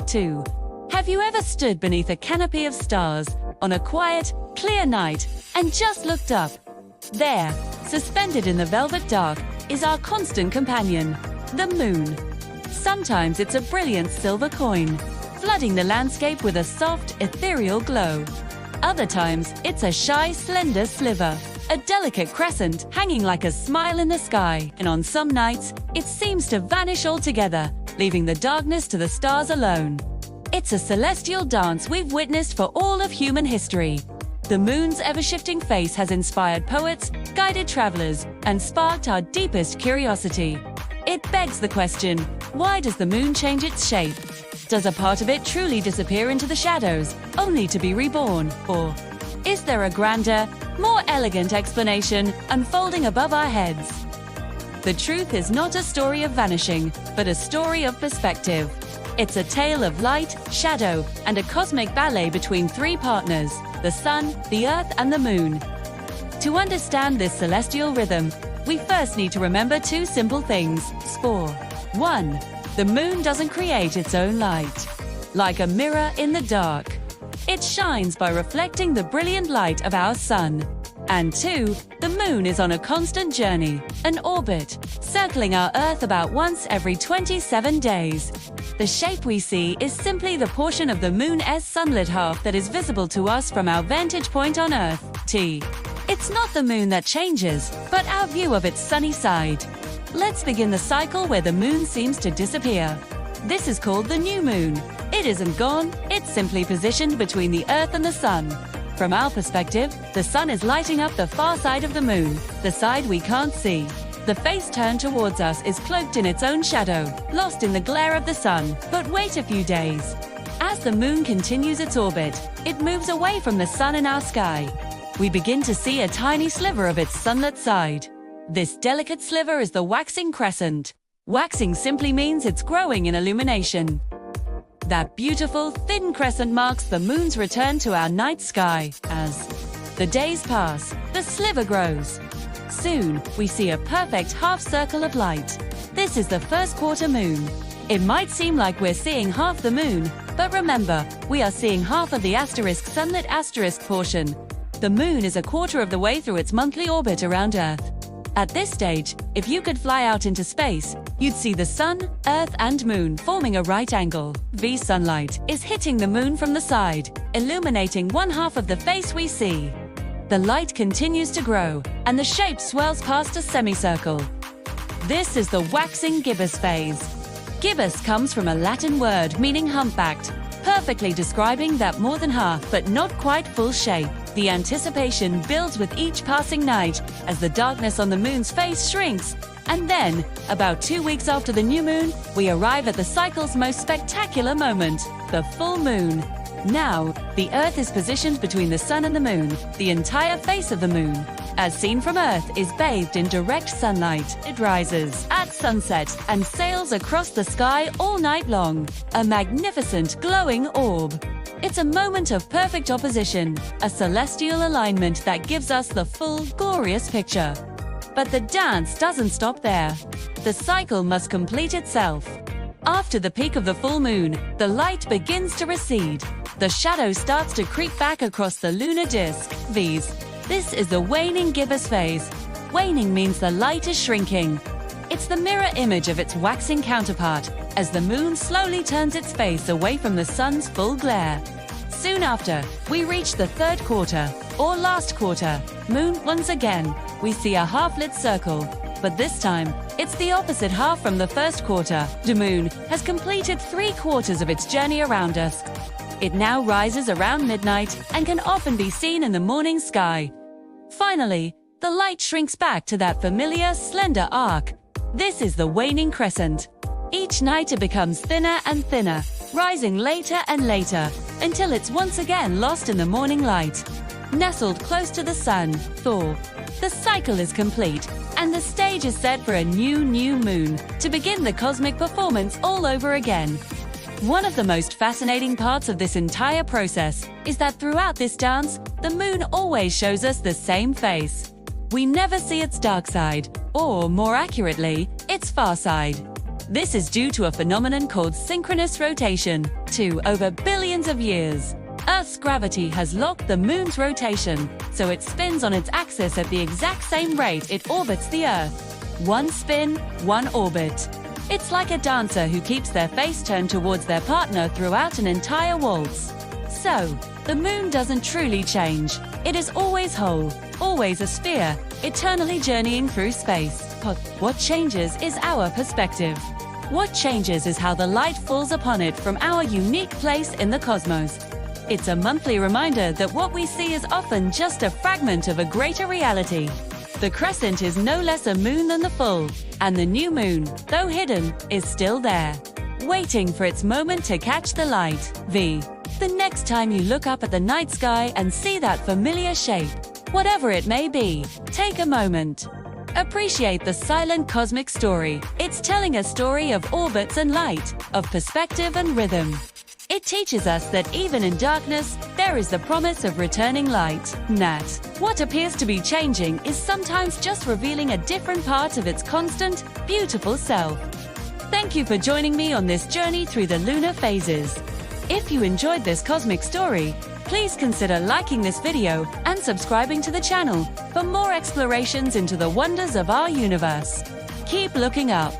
2. Have you ever stood beneath a canopy of stars on a quiet, clear night and just looked up? There, suspended in the velvet dark, is our constant companion, the moon. Sometimes it's a brilliant silver coin, flooding the landscape with a soft, ethereal glow. Other times, it's a shy, slender sliver, a delicate crescent hanging like a smile in the sky. And on some nights, it seems to vanish altogether, leaving the darkness to the stars alone. It's a celestial dance we've witnessed for all of human history. The moon's ever-shifting face has inspired poets, guided travelers, and sparked our deepest curiosity. It begs the question, why does the moon change its shape? Does a part of it truly disappear into the shadows, only to be reborn? Or is there a grander, more elegant explanation unfolding above our heads? The truth is not a story of vanishing, but a story of perspective. It's a tale of light, shadow, and a cosmic ballet between three partners: the sun, the earth, and the moon. To understand this celestial rhythm, we first need to remember two simple things. 1. The moon doesn't create its own light. Like a mirror in the dark, it shines by reflecting the brilliant light of our sun. And 2. The moon is on a constant journey, an orbit, circling our Earth about once every 27 days. The shape we see is simply the portion of the moon's sunlit half that is visible to us from our vantage point on Earth. It's not the moon that changes, but our view of its sunny side. Let's begin the cycle where the moon seems to disappear. This is called the new moon. It isn't gone, it's simply positioned between the Earth and the sun. From our perspective, the sun is lighting up the far side of the moon, the side we can't see. The face turned towards us is cloaked in its own shadow, lost in the glare of the sun. But wait a few days. As the moon continues its orbit, it moves away from the sun in our sky. We begin to see a tiny sliver of its sunlit side. This delicate sliver is the waxing crescent. Waxing simply means it's growing in illumination. That beautiful, thin crescent marks the moon's return to our night sky. As the days pass, the sliver grows. Soon, we see a perfect half circle of light. This is the first quarter moon. It might seem like we're seeing half the moon, but remember, we are seeing half of the sunlit asterisk portion. The moon is a quarter of the way through its monthly orbit around Earth. At this stage, if you could fly out into space, you'd see the sun, Earth, and moon forming a right angle. V sunlight is hitting the moon from the side, illuminating one half of the face we see. The light continues to grow, and the shape swells past a semicircle. This is the waxing gibbous phase. Gibbous comes from a Latin word meaning humpbacked, perfectly describing that more than half but not quite full shape. The anticipation builds with each passing night as the darkness on the moon's face shrinks. And then, about 2 weeks after the new moon, we arrive at the cycle's most spectacular moment, the full moon. Now, the Earth is positioned between the sun and the moon. The entire face of the moon, as seen from Earth, is bathed in direct sunlight. It rises at sunset and sails across the sky all night long, a magnificent glowing orb. It's a moment of perfect opposition, a celestial alignment that gives us the full, glorious picture. But the dance doesn't stop there. The cycle must complete itself. After the peak of the full moon, the light begins to recede. The shadow starts to creep back across the lunar disk. This is the waning gibbous phase. Waning means the light is shrinking. It's the mirror image of its waxing counterpart, as the moon slowly turns its face away from the sun's full glare. Soon after, we reach the third quarter, or last quarter, moon. Once again, we see a half-lit circle, but this time, it's the opposite half from the first quarter. The moon has completed 3/4 of its journey around us. It now rises around midnight and can often be seen in the morning sky. Finally, the light shrinks back to that familiar, slender arc. This is the waning crescent. Each night it becomes thinner and thinner, rising later and later, until it's once again lost in the morning light. Nestled close to the sun, the cycle is complete, and the stage is set for a new moon to begin the cosmic performance all over again. One of the most fascinating parts of this entire process is that throughout this dance, the moon always shows us the same face. We never see its dark side, or more accurately, its far side. This is due to a phenomenon called synchronous rotation. Over billions of years, Earth's gravity has locked the Moon's rotation, so it spins on its axis at the exact same rate it orbits the Earth. One spin, one orbit. It's like a dancer who keeps their face turned towards their partner throughout an entire waltz. So, the Moon doesn't truly change. It is always whole, always a sphere, eternally journeying through space. But what changes is our perspective. What changes is how the light falls upon it from our unique place in the cosmos. It's a monthly reminder that what we see is often just a fragment of a greater reality. The crescent is no less a moon than the full, and the new moon, though hidden, is still there, waiting for its moment to catch the light. The next time you look up at the night sky and see that familiar shape, whatever it may be, take a moment. Appreciate the silent cosmic story. It's telling a story of orbits and light, of perspective and rhythm. It teaches us that even in darkness, there is the promise of returning light. What appears to be changing is sometimes just revealing a different part of its constant, beautiful self. Thank you for joining me on this journey through the lunar phases. If you enjoyed this cosmic story, please consider liking this video and subscribing to the channel for more explorations into the wonders of our universe. Keep looking up.